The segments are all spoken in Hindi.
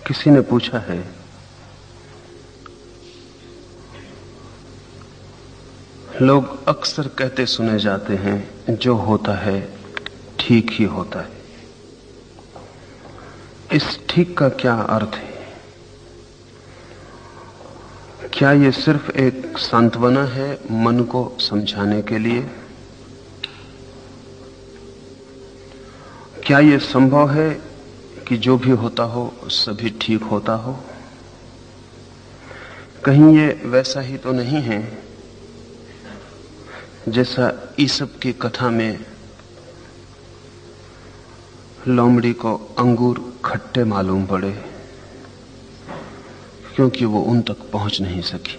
किसी ने पूछा है, लोग अक्सर कहते सुने जाते हैं जो होता है ठीक ही होता है। इस ठीक का क्या अर्थ है? क्या यह सिर्फ एक सांत्वना है मन को समझाने के लिए? क्या यह संभव है कि जो भी होता हो सभी ठीक होता हो? कहीं ये वैसा ही तो नहीं है जैसा ईसप की कथा में लोमड़ी को अंगूर खट्टे मालूम पड़े क्योंकि वो उन तक पहुंच नहीं सकी।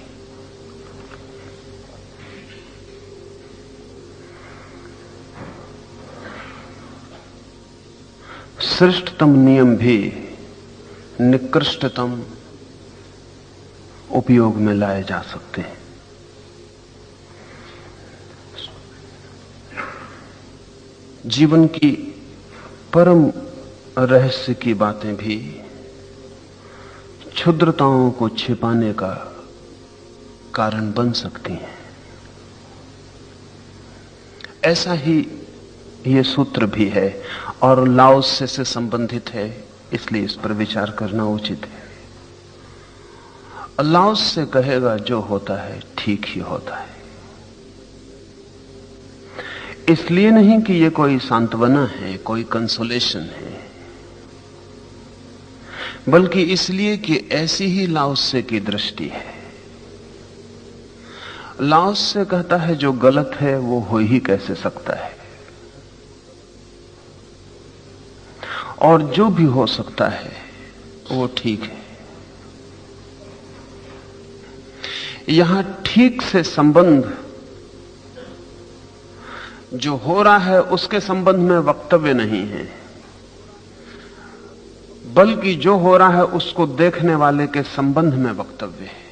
श्रेष्ठतम नियम भी निकृष्टतम उपयोग में लाए जा सकते हैं। जीवन की परम रहस्य की बातें भी क्षुद्रताओं को छिपाने का कारण बन सकती हैं। ऐसा ही यह सूत्र भी है और लाओत्से से संबंधित है, इसलिए इस पर विचार करना उचित है। लाओत्से कहेगा जो होता है ठीक ही होता है। इसलिए नहीं कि यह कोई सांत्वना है, कोई कंसोलेशन है, बल्कि इसलिए कि ऐसी ही लाओत्से की दृष्टि है। लाओत्से कहता है जो गलत है वो हो ही कैसे सकता है, और जो भी हो सकता है वो ठीक है। यहां ठीक से संबंध जो हो रहा है उसके संबंध में वक्तव्य नहीं है, बल्कि जो हो रहा है उसको देखने वाले के संबंध में वक्तव्य है।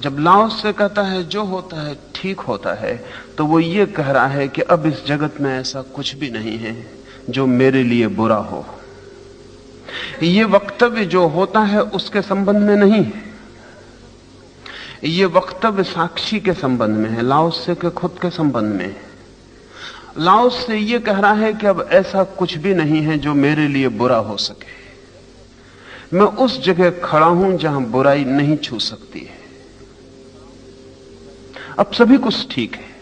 जब लाओत्से कहता है जो होता है ठीक होता है, तो वो ये कह रहा है कि अब इस जगत में ऐसा कुछ भी नहीं है जो मेरे लिए बुरा हो। ये वक्तव्य जो होता है उसके संबंध में नहीं है, ये वक्तव्य साक्षी के संबंध में है, लाओत्से के खुद के संबंध में है। लाओत्से ये कह रहा है कि अब ऐसा कुछ भी नहीं है जो मेरे लिए बुरा हो सके। मैं उस जगह खड़ा हूं जहां बुराई नहीं छू सकती है। अब सभी कुछ ठीक है।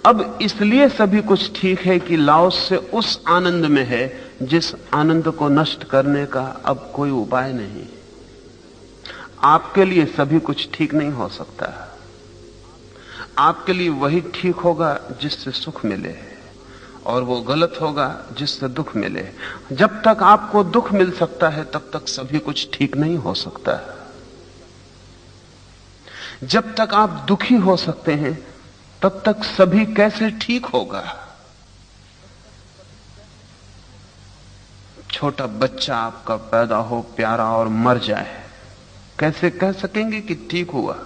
अब इसलिए सभी कुछ ठीक है कि लाओत्से उस आनंद में है जिस आनंद को नष्ट करने का अब कोई उपाय नहीं। आपके लिए सभी कुछ ठीक नहीं हो सकता। आपके लिए वही ठीक होगा जिससे सुख मिले, और वो गलत होगा जिससे दुख मिले। जब तक आपको दुख मिल सकता है तब तक सभी कुछ ठीक नहीं हो सकता। जब तक आप दुखी हो सकते हैं तब तक सभी कैसे ठीक होगा? छोटा बच्चा आपका पैदा हो प्यारा और मर जाए, कैसे कह सकेंगे कि ठीक हुआ?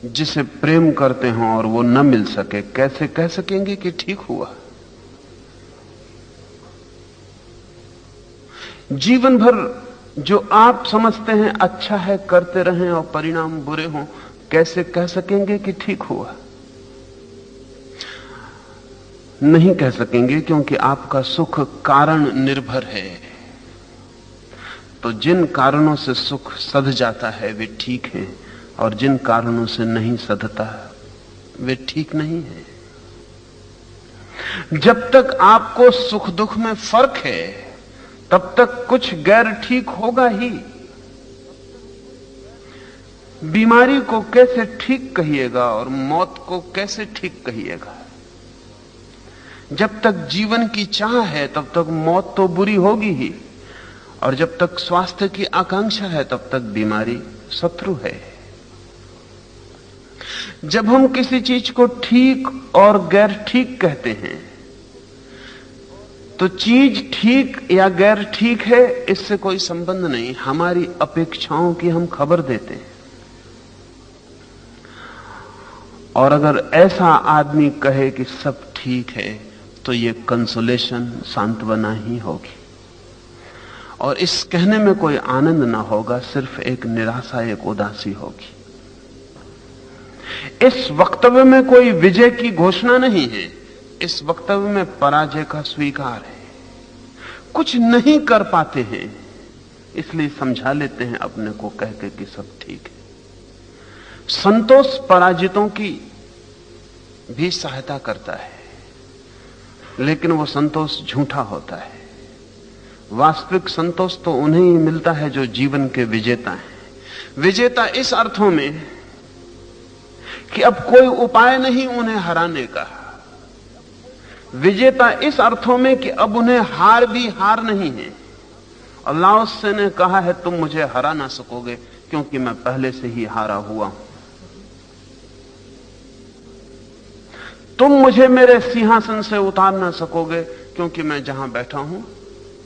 जिसे प्रेम करते हो और वो न मिल सके, कैसे कह सकेंगे कि ठीक हुआ? जीवन भर जो आप समझते हैं अच्छा है करते रहें और परिणाम बुरे हों, कैसे कह सकेंगे कि ठीक हुआ? नहीं कह सकेंगे, क्योंकि आपका सुख कारण निर्भर है। तो जिन कारणों से सुख सध जाता है वे ठीक हैं, और जिन कारणों से नहीं सधता वे ठीक नहीं है। जब तक आपको सुख दुख में फर्क है तब तक कुछ गैर ठीक होगा ही। बीमारी को कैसे ठीक कहिएगा और मौत को कैसे ठीक कहिएगा? जब तक जीवन की चाह है तब तक मौत तो बुरी होगी ही, और जब तक स्वास्थ्य की आकांक्षा है तब तक बीमारी शत्रु है। जब हम किसी चीज को ठीक और गैर ठीक कहते हैं तो चीज ठीक या गैर ठीक है इससे कोई संबंध नहीं, हमारी अपेक्षाओं की हम खबर देते हैं। और अगर ऐसा आदमी कहे कि सब ठीक है, तो ये कंसोलेशन, सांत्वना ही होगी। और इस कहने में कोई आनंद ना होगा, सिर्फ एक निराशा, एक उदासी होगी। इस वक्तव्य में कोई विजय की घोषणा नहीं है, इस वक्तव्य में पराजय का स्वीकार है। कुछ नहीं कर पाते हैं, इसलिए समझा लेते हैं अपने को कह के कि सब ठीक है। संतोष पराजितों की भी सहायता करता है, लेकिन वो संतोष झूठा होता है। वास्तविक संतोष तो उन्हें ही मिलता है जो जीवन के विजेता हैं। विजेता इस अर्थों में कि अब कोई उपाय नहीं उन्हें हराने का। विजेता इस अर्थों में कि अब उन्हें हार भी हार नहीं है। और लाओ त्से ने कहा है, तुम मुझे हरा ना सकोगे क्योंकि मैं पहले से ही हारा हुआ हूं। तुम मुझे मेरे सिंहासन से उतार ना सकोगे क्योंकि मैं जहां बैठा हूं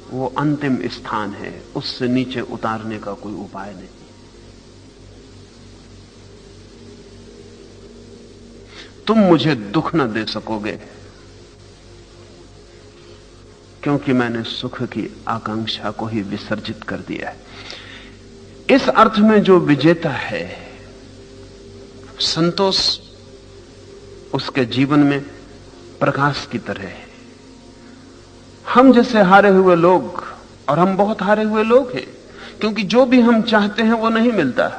वो अंतिम स्थान है, उससे नीचे उतारने का कोई उपाय नहीं। तुम मुझे दुख न दे सकोगे क्योंकि मैंने सुख की आकांक्षा को ही विसर्जित कर दिया है। इस अर्थ में जो विजेता है, संतोष उसके जीवन में प्रकाश की तरह है। हम जैसे हारे हुए लोग, और हम बहुत हारे हुए लोग हैं, क्योंकि जो भी हम चाहते हैं वो नहीं मिलता।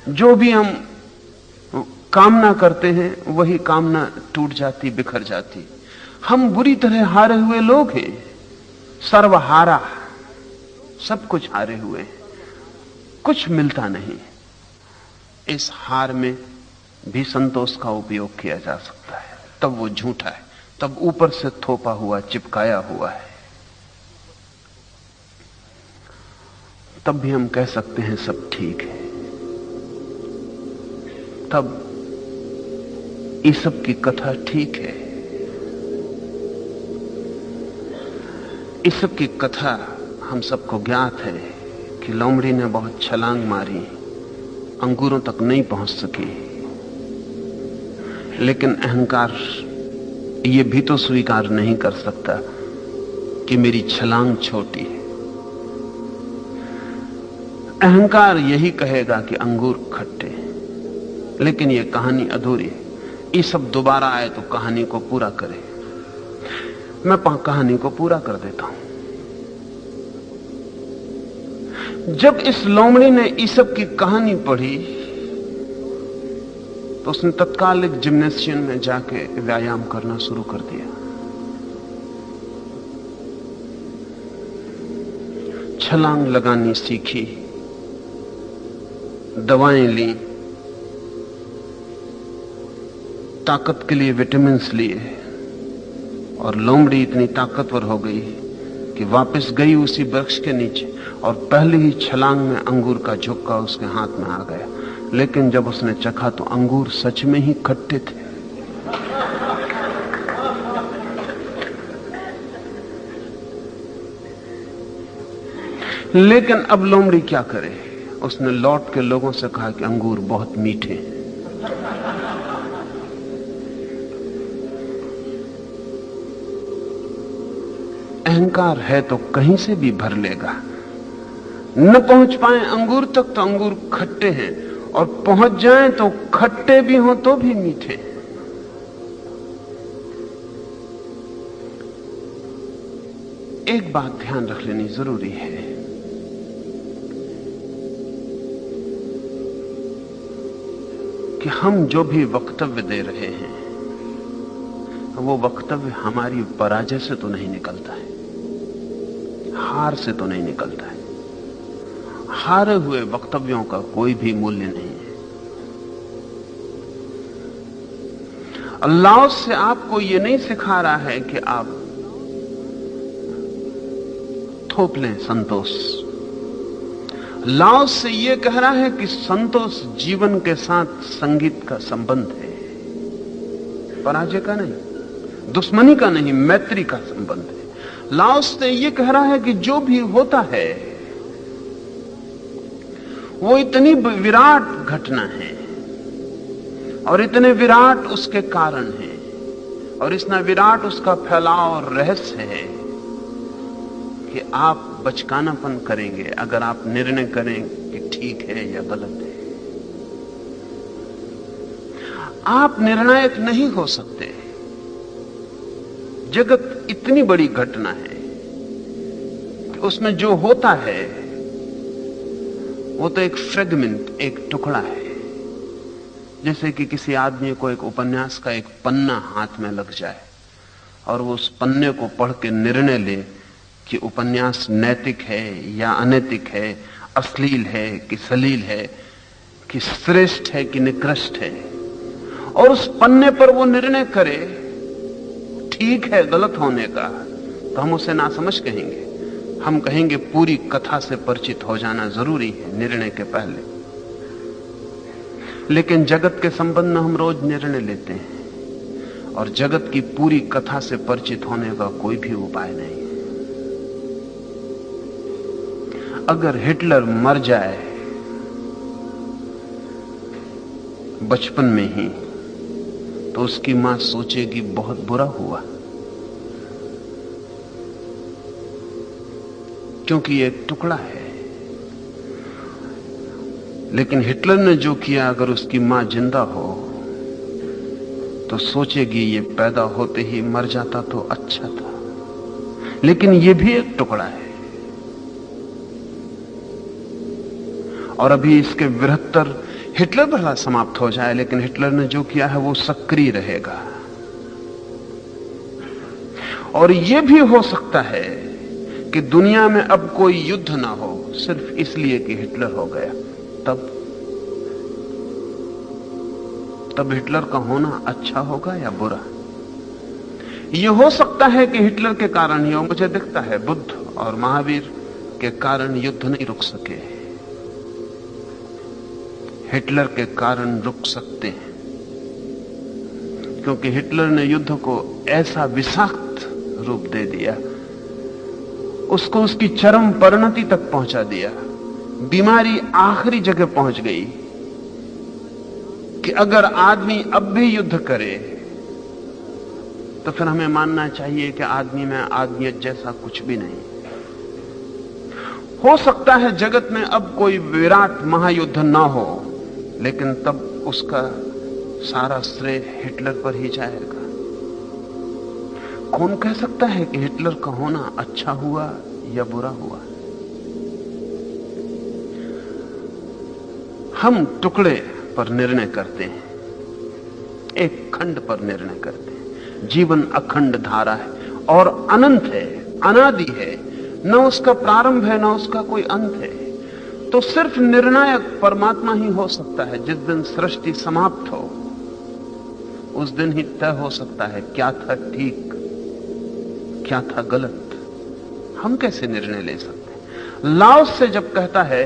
जो भी हम कामना करते हैं वही कामना टूट जाती, बिखर जाती। हम बुरी तरह हारे हुए लोग हैं, सर्वहारा, सब कुछ हारे हुए हैं, कुछ मिलता नहीं। इस हार में भी संतोष का उपयोग किया जा सकता है, तब वो झूठा है, तब ऊपर से थोपा हुआ, चिपकाया हुआ है। तब भी हम कह सकते हैं सब ठीक है। तब ईसब की कथा ठीक है। ईसब की कथा हम सबको ज्ञात है कि लोमड़ी ने बहुत छलांग मारी, अंगूरों तक नहीं पहुंच सकी, लेकिन अहंकार ये भी तो स्वीकार नहीं कर सकता कि मेरी छलांग छोटी है। अहंकार यही कहेगा कि अंगूर खट्टे, लेकिन यह कहानी अधूरी है। ये सब दोबारा आए तो कहानी को पूरा करे। मैं कहानी को पूरा कर देता हूं। जब इस लोमड़ी ने ईसब की कहानी पढ़ी तो उसने तत्काल एक जिम्नेशियम में जाके व्यायाम करना शुरू कर दिया। छलांग लगानी सीखी, दवाएं ली, ताकत के लिए विटामिन्स लिए, और लोमड़ी इतनी ताकतवर हो गई कि वापस गई उसी वृक्ष के नीचे और पहले ही छलांग में अंगूर का झुक्का उसके हाथ में आ गया। लेकिन जब उसने चखा तो अंगूर सच में ही खट्टे थे। लेकिन अब लोमड़ी क्या करे? उसने लौट के लोगों से कहा कि अंगूर बहुत मीठे हैं। अहंकार है तो कहीं से भी भर लेगा। न पहुंच पाए अंगूर तक तो अंगूर खट्टे हैं, और पहुंच जाएं तो खट्टे भी हों तो भी मीठे। एक बात ध्यान रख लेनी जरूरी है कि हम जो भी वक्तव्य दे रहे हैं वो वक्तव्य हमारी पराजय से तो नहीं निकलता है, हार से तो नहीं निकलता है। हारे हुए वक्तव्यों का कोई भी मूल्य नहीं है। अल्लाह से आपको यह नहीं सिखा रहा है कि आप थोप लें संतोष। लाओस से यह कह रहा है कि संतोष जीवन के साथ संगीत का संबंध है, पराजय का नहीं, दुश्मनी का नहीं, मैत्री का संबंध है। लाओस से यह कह रहा है कि जो भी होता है वो इतनी विराट घटना है और इतने विराट उसके कारण हैं और इतना विराट उसका फैलाव और रहस्य है कि आप बचकानापन करेंगे अगर आप निर्णय करें कि ठीक है या गलत है। आप निर्णायक नहीं हो सकते। जगत इतनी बड़ी घटना है कि उसमें जो होता है वो तो एक फ्रेगमेंट, एक टुकड़ा है। जैसे कि किसी आदमी को एक उपन्यास का एक पन्ना हाथ में लग जाए और वो उस पन्ने को पढ़ के निर्णय ले कि उपन्यास नैतिक है या अनैतिक है, अश्लील है कि सलील है, कि श्रेष्ठ है कि निकृष्ट है, और उस पन्ने पर वो निर्णय करे ठीक है गलत होने का, तो हम उसे नासमझ कहेंगे। हम कहेंगे पूरी कथा से परिचित हो जाना जरूरी है निर्णय के पहले। लेकिन जगत के संबंध में हम रोज निर्णय लेते हैं और जगत की पूरी कथा से परिचित होने का कोई भी उपाय नहीं है। अगर हिटलर मर जाए बचपन में ही तो उसकी मां सोचेगी बहुत बुरा हुआ, क्योंकि ये एक टुकड़ा है। लेकिन हिटलर ने जो किया, अगर उसकी मां जिंदा हो तो सोचेगी ये पैदा होते ही मर जाता तो अच्छा था। लेकिन ये भी एक टुकड़ा है और अभी इसके बृहत्तर हिटलर भला समाप्त हो जाए, लेकिन हिटलर ने जो किया है वो सक्रिय रहेगा। और यह भी हो सकता है कि दुनिया में अब कोई युद्ध ना हो सिर्फ इसलिए कि हिटलर हो गया। तब हिटलर का होना अच्छा होगा या बुरा? यह हो सकता है कि हिटलर के कारण ही, और मुझे दिखता है बुद्ध और महावीर के कारण युद्ध नहीं रुक सके, हिटलर के कारण रुक सकते हैं, क्योंकि हिटलर ने युद्ध को ऐसा विषाक्त रूप दे दिया, उसको उसकी चरम परिणति तक पहुंचा दिया। बीमारी आखिरी जगह पहुंच गई कि अगर आदमी अब भी युद्ध करे तो फिर हमें मानना चाहिए कि आदमी में आदमियत जैसा कुछ भी नहीं। हो सकता है जगत में अब कोई विराट महायुद्ध ना हो, लेकिन तब उसका सारा श्रेय हिटलर पर ही जाएगा। कौन कह सकता है कि हिटलर का होना अच्छा हुआ या बुरा हुआ? हम टुकड़े पर निर्णय करते हैं, एक खंड पर निर्णय करते हैं। जीवन अखंड धारा है और अनंत है, अनादि है, न उसका प्रारंभ है न उसका कोई अंत है। तो सिर्फ निर्णायक परमात्मा ही हो सकता है। जिस दिन सृष्टि समाप्त हो उस दिन ही तय हो सकता है क्या था ठीक, क्या था गलत। हम कैसे निर्णय ले सकते हैं? लाओस से जब कहता है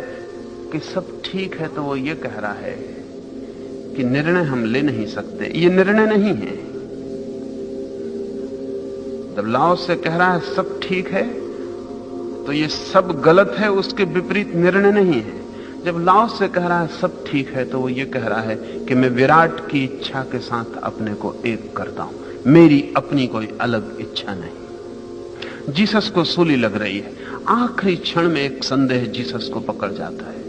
कि सब ठीक है तो वो ये कह रहा है कि निर्णय हम ले नहीं सकते, ये निर्णय नहीं है। जब लाओस से कह रहा है सब ठीक है तो ये सब गलत है, उसके विपरीत निर्णय नहीं है। जब लाओस से कह रहा है सब ठीक है तो वो ये कह रहा है कि मैं विराट की इच्छा के साथ अपने को एक करता हूं, मेरी अपनी कोई अलग इच्छा नहीं। जीसस को सूली लग रही है, आखिरी क्षण में एक संदेह जीसस को पकड़ जाता है।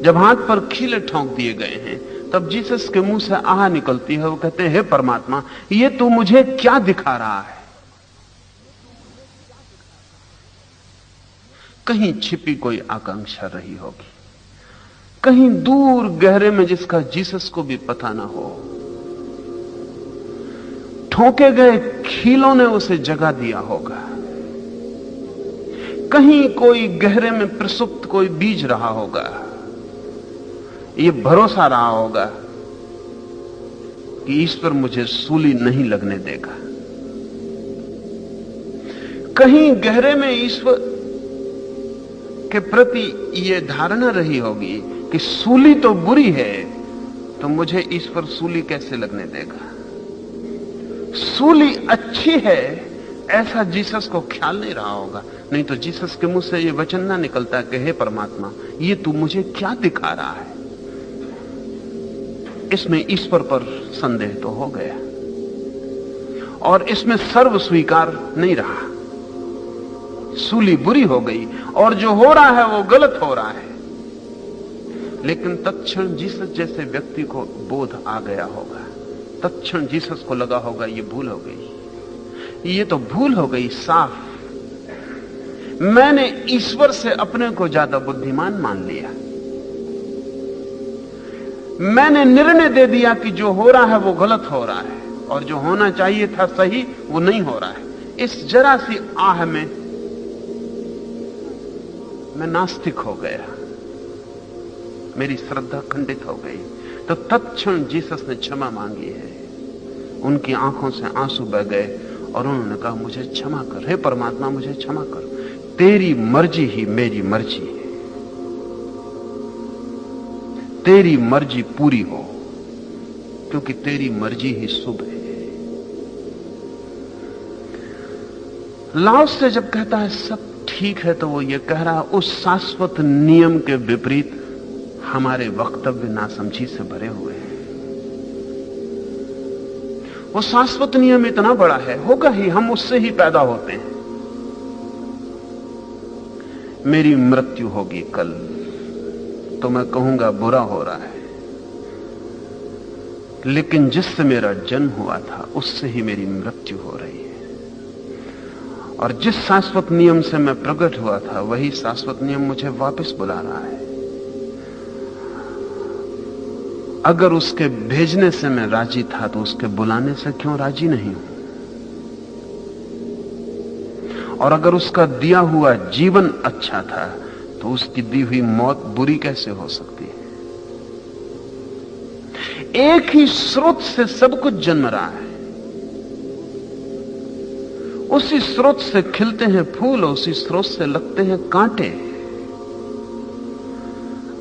जब हाथ पर खीले ठोंक दिए गए हैं तब जीसस के मुंह से आह निकलती है। वो कहते हैं, हे परमात्मा, ये तू मुझे क्या दिखा रहा है? कहीं छिपी कोई आकांक्षा रही होगी, कहीं दूर गहरे में जिसका जीसस को भी पता ना हो। ठोके गए खीलों ने उसे जगा दिया होगा, कहीं कोई गहरे में प्रसुप्त कोई बीज रहा होगा। ये भरोसा रहा होगा कि ईश्वर मुझे सूली नहीं लगने देगा। कहीं गहरे में ईश्वर के प्रति यह धारणा रही होगी कि सूली तो बुरी है, तो मुझे ईश्वर सूली कैसे लगने देगा। सूली अच्छी है ऐसा जीसस को ख्याल नहीं रहा होगा, नहीं तो जीसस के मुंह से यह वचन ना निकलता कि हे परमात्मा, ये तू मुझे क्या दिखा रहा है। इसमें ईश्वर पर संदेह तो हो गया। और इसमें सर्व स्वीकार नहीं रहा। सूली बुरी हो गई और जो हो रहा है वो गलत हो रहा है। लेकिन तत्क्षण जीसस जैसे व्यक्ति को बोध आ गया होगा, तत्क्षण जीसस को लगा होगा ये भूल हो गई, ये तो भूल हो गई साफ। मैंने ईश्वर से अपने को ज्यादा बुद्धिमान मान लिया। मैंने निर्णय दे दिया कि जो हो रहा है वो गलत हो रहा है और जो होना चाहिए था सही वो नहीं हो रहा है। इस जरा सी आह में मैं नास्तिक हो गया, मेरी श्रद्धा खंडित हो गई। तो तत्क्षण जीसस ने क्षमा मांगी है। उनकी आंखों से आंसू बह गए और उन्होंने कहा मुझे क्षमा कर, हे परमात्मा मुझे क्षमा कर, तेरी मर्जी ही मेरी मर्जी है, तेरी मर्जी पूरी हो, क्योंकि तेरी मर्जी ही शुभ है। लाओस से जब कहता है सब ठीक है, तो वो ये कह रहा है उस शाश्वत नियम के विपरीत हमारे वक्तव्य नासमझी से भरे हुए हैं। वो शाश्वत नियम इतना बड़ा है, होगा ही, हम उससे ही पैदा होते हैं। मेरी मृत्यु होगी कल, तो मैं कहूंगा बुरा हो रहा है, लेकिन जिससे मेरा जन्म हुआ था उससे ही मेरी मृत्यु हो रही है। और जिस शाश्वत नियम से मैं प्रकट हुआ था वही शाश्वत नियम मुझे वापस बुला रहा है। अगर उसके भेजने से मैं राजी था तो उसके बुलाने से क्यों राजी नहीं हूं? और अगर उसका दिया हुआ जीवन अच्छा था तो उसकी दी हुई मौत बुरी कैसे हो सकती है? एक ही स्रोत से सब कुछ जन्म रहा है, उसी स्रोत से खिलते हैं फूल, उसी स्रोत से लगते हैं कांटे।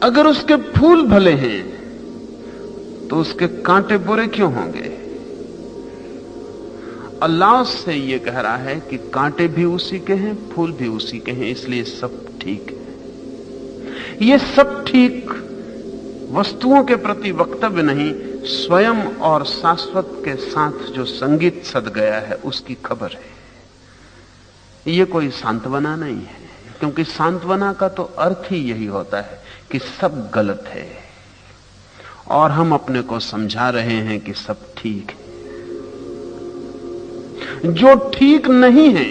अगर उसके फूल भले हैं तो उसके कांटे बुरे क्यों होंगे? अल्लाह से यह कह रहा है कि कांटे भी उसी के हैं, फूल भी उसी के हैं, इसलिए सब ठीक है। यह सब ठीक वस्तुओं के प्रति वक्तव्य नहीं, स्वयं और शाश्वत के साथ जो संगीत सद गया है उसकी खबर है। यह कोई सांत्वना नहीं है, क्योंकि सांत्वना का तो अर्थ ही यही होता है कि सब गलत है और हम अपने को समझा रहे हैं कि सब ठीक है। जो ठीक नहीं है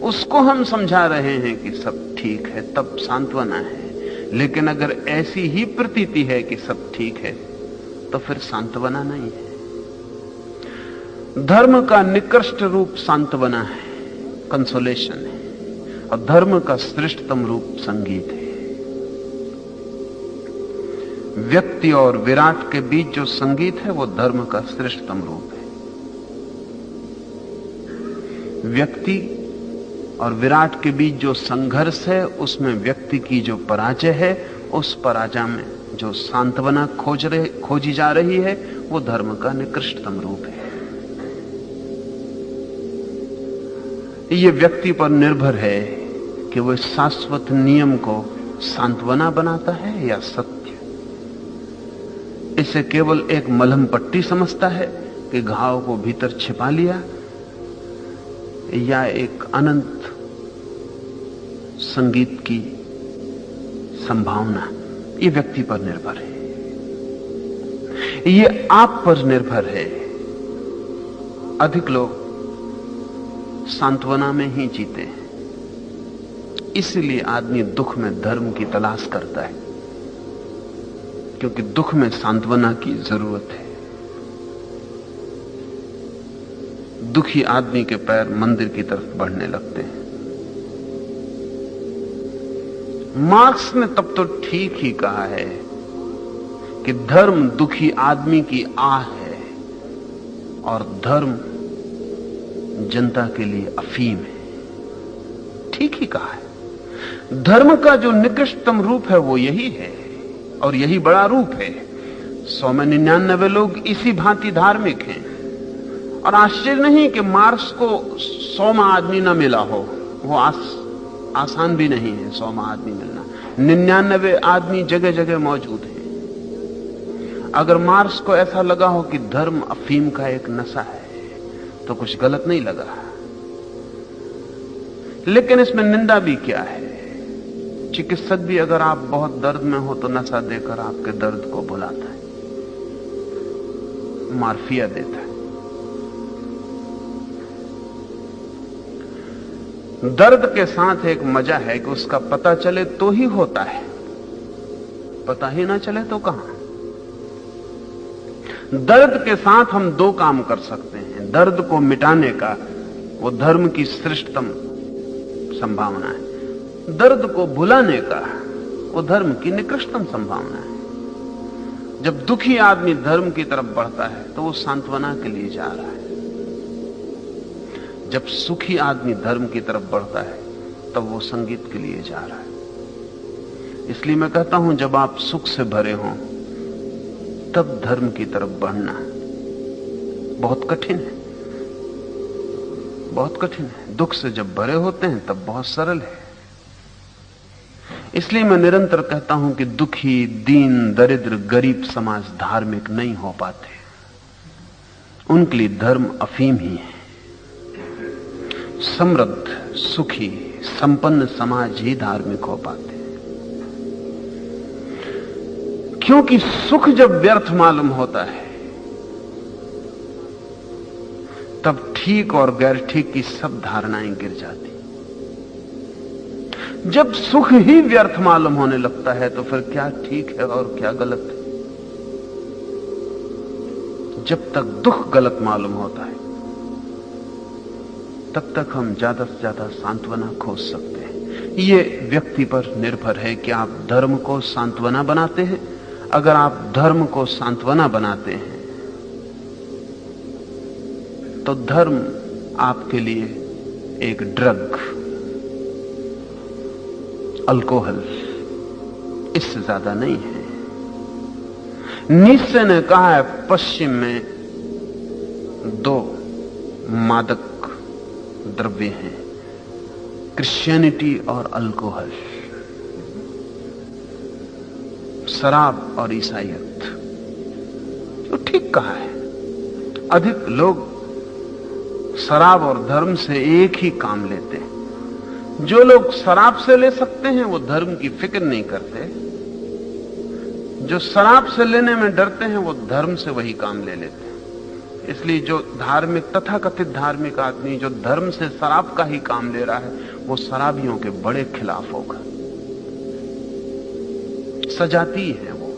उसको हम समझा रहे हैं कि सब ठीक है, तब सांत्वना है। लेकिन अगर ऐसी ही प्रतीति है कि सब ठीक है तो फिर सांत्वना नहीं है। धर्म का निकृष्ट रूप सांत्वना है, कंसोलेशन है, और धर्म का श्रेष्ठतम रूप संगीत है। व्यक्ति और विराट के बीच जो संगीत है वो धर्म का श्रेष्ठतम रूप है। व्यक्ति और विराट के बीच जो संघर्ष है उसमें व्यक्ति की जो पराजय है, उस पराजय में जो सांत्वना खोजी जा रही है वो धर्म का निकृष्टतम रूप है। ये व्यक्ति पर निर्भर है कि वो शाश्वत नियम को सांत्वना बनाता है या सत्य। इसे केवल एक मलहम पट्टी समझता है कि घाव को भीतर छिपा लिया, या एक अनंत संगीत की संभावना। ये व्यक्ति पर निर्भर है, ये आप पर निर्भर है। अधिक लोग सांत्वना में ही जीते हैं, इसलिए आदमी दुख में धर्म की तलाश करता है, क्योंकि दुख में सांत्वना की जरूरत है। दुखी आदमी के पैर मंदिर की तरफ बढ़ने लगते हैं। मार्क्स ने तब तो ठीक ही कहा है कि धर्म दुखी आदमी की आह है और धर्म जनता के लिए अफीम है। ठीक ही कहा है। धर्म का जो निकृष्टतम रूप है वो यही है और यही बड़ा रूप है। 100 में 99 लोग इसी भांति धार्मिक हैं। और आश्चर्य नहीं कि मार्क्स को 100 में आदमी ना मिला हो, वो आसान भी नहीं है 100 में आदमी मिलना। 99 आदमी जगह जगह मौजूद हैं। अगर मार्क्स को ऐसा लगा हो कि धर्म अफीम का एक नशा है, तो कुछ गलत नहीं लगा। लेकिन इसमें निंदा भी क्या है? चिकित्सक भी अगर आप बहुत दर्द में हो तो नशा देकर आपके दर्द को भुलाता है, मार्फिया देता है। दर्द के साथ एक मजा है कि उसका पता चले तो ही होता है, पता ही ना चले तो कहां। दर्द के साथ हम दो काम कर सकते हैं। दर्द को मिटाने का वो धर्म की श्रेष्ठतम संभावना है, दर्द को भुलाने का वो धर्म की निकृष्टतम संभावना है। जब दुखी आदमी धर्म की तरफ बढ़ता है तो वो सांत्वना के लिए जा रहा है, जब सुखी आदमी धर्म की तरफ बढ़ता है तब वो संगीत के लिए जा रहा है। इसलिए मैं कहता हूं, जब आप सुख से भरे हों तब धर्म की तरफ बढ़ना बहुत कठिन है, बहुत कठिन है। दुख से जब भरे होते हैं तब बहुत सरल है। इसलिए मैं निरंतर कहता हूं कि दुखी, दीन, दरिद्र, गरीब समाज धार्मिक नहीं हो पाते। उनके लिए धर्म अफीम ही है। समृद्ध, सुखी, संपन्न समाज ही धार्मिक हो पाते हैं। क्योंकि सुख जब व्यर्थ मालूम होता है तब ठीक और गैर ठीक की सब धारणाएं गिर जाती। जब सुख ही व्यर्थ मालूम होने लगता है तो फिर क्या ठीक है और क्या गलत है। जब तक दुख गलत मालूम होता है तब तक हम ज्यादा से ज्यादा सांत्वना खोज सकते हैं। ये व्यक्ति पर निर्भर है कि आप धर्म को सांत्वना बनाते हैं। अगर आप धर्म को सांत्वना बनाते हैं तो धर्म आपके लिए एक ड्रग, अल्कोहल, इससे ज्यादा नहीं है। नीत्शे ने कहा है, पश्चिम में दो मादक द्रव्य हैं, क्रिश्चियनिटी और अल्कोहल, शराब और ईसाईयत। तो ठीक कहा है। अधिक लोग शराब और धर्म से एक ही काम लेते हैं। जो लोग शराब से ले सकते हैं वो धर्म की फिक्र नहीं करते। जो शराब से लेने में डरते हैं वो धर्म से वही काम ले लेते हैं। इसलिए जो धार्मिक, तथाकथित धार्मिक आदमी जो धर्म से शराब का ही काम ले रहा है वो शराबियों के बड़े खिलाफ होगा। सजाती है वो,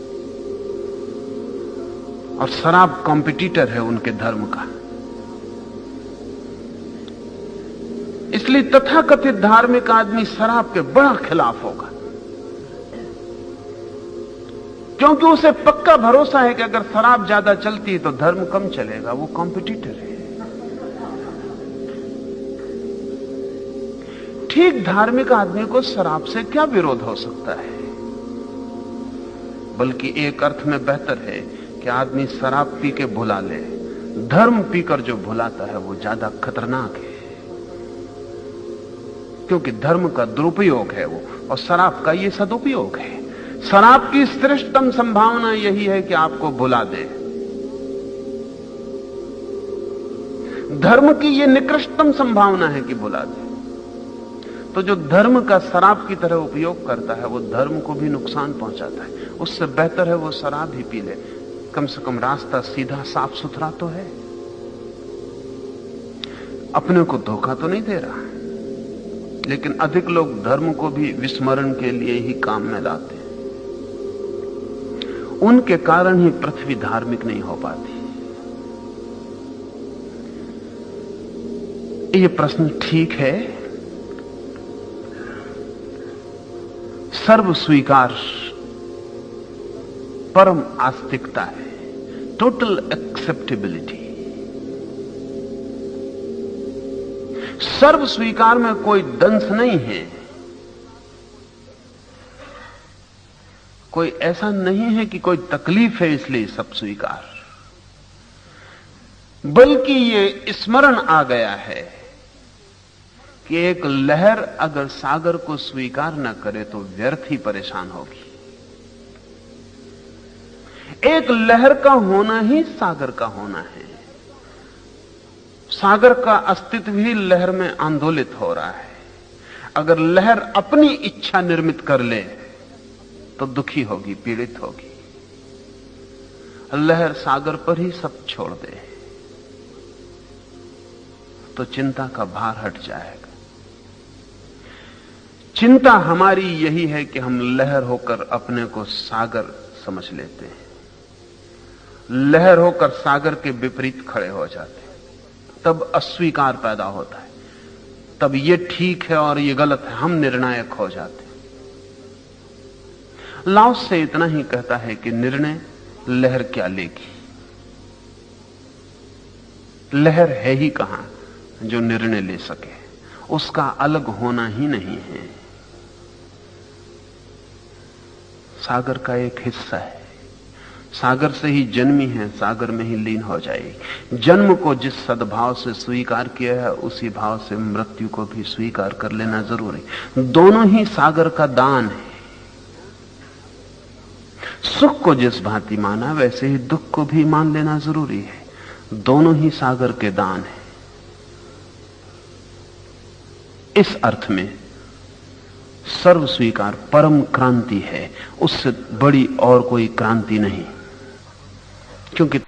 और शराब कॉम्पिटिटर है उनके धर्म का। इसलिए तथाकथित धार्मिक आदमी शराब के बड़ा खिलाफ होगा, क्योंकि उसे पक्का भरोसा है कि अगर शराब ज्यादा चलती है तो धर्म कम चलेगा। वो कॉम्पिटिटर है। ठीक धार्मिक आदमी को शराब से क्या विरोध हो सकता है? बल्कि एक अर्थ में बेहतर है कि आदमी शराब पी के भुला ले। धर्म पीकर जो भुलाता है वो ज्यादा खतरनाक है, क्योंकि धर्म का दुरुपयोग है वो, और शराब का ये सदुपयोग है। शराब की श्रेष्ठतम संभावना यही है कि आपको भुला दे। धर्म की ये निकृष्टतम संभावना है कि भुला दे। तो जो धर्म का शराब की तरह उपयोग करता है वो धर्म को भी नुकसान पहुंचाता है। उससे बेहतर है वो शराब ही पी ले, कम से कम रास्ता सीधा साफ सुथरा तो है, अपने को धोखा तो नहीं दे रहा। लेकिन अधिक लोग धर्म को भी विस्मरण के लिए ही काम में लाते हैं। उनके कारण ही पृथ्वी धार्मिक नहीं हो पाती। ये प्रश्न ठीक है। सर्व स्वीकार परम आस्तिकता है, टोटल एक्सेप्टेबिलिटी। सर्व स्वीकार में कोई दंश नहीं है। कोई ऐसा नहीं है कि कोई तकलीफ है इसलिए सब स्वीकार, बल्कि ये स्मरण आ गया है कि एक लहर अगर सागर को स्वीकार न करे तो व्यर्थ ही परेशान होगी। एक लहर का होना ही सागर का होना है। सागर का अस्तित्व ही लहर में आंदोलित हो रहा है। अगर लहर अपनी इच्छा निर्मित कर ले तो दुखी होगी, पीड़ित होगी। लहर सागर पर ही सब छोड़ दे तो चिंता का भार हट जाएगा। चिंता हमारी यही है कि हम लहर होकर अपने को सागर समझ लेते हैं, लहर होकर सागर के विपरीत खड़े हो जाते हैं। तब अस्वीकार पैदा होता है, तब ये ठीक है और ये गलत है, हम निर्णायक हो जाते हैं। लाओस से इतना ही कहता है कि निर्णय लहर क्या लेगी। लहर है ही कहां जो निर्णय ले सके, उसका अलग होना ही नहीं है। सागर का एक हिस्सा है, सागर से ही जन्मी है, सागर में ही लीन हो जाएगी। जन्म को जिस सद्भाव से स्वीकार किया है उसी भाव से मृत्यु को भी स्वीकार कर लेना जरूरी। दोनों ही सागर का दान है। सुख को जिस भांति माना वैसे ही दुख को भी मान लेना जरूरी है। दोनों ही सागर के दान है। इस अर्थ में सर्व स्वीकार परम क्रांति है, उससे बड़ी और कोई क्रांति नहीं। क्योंकि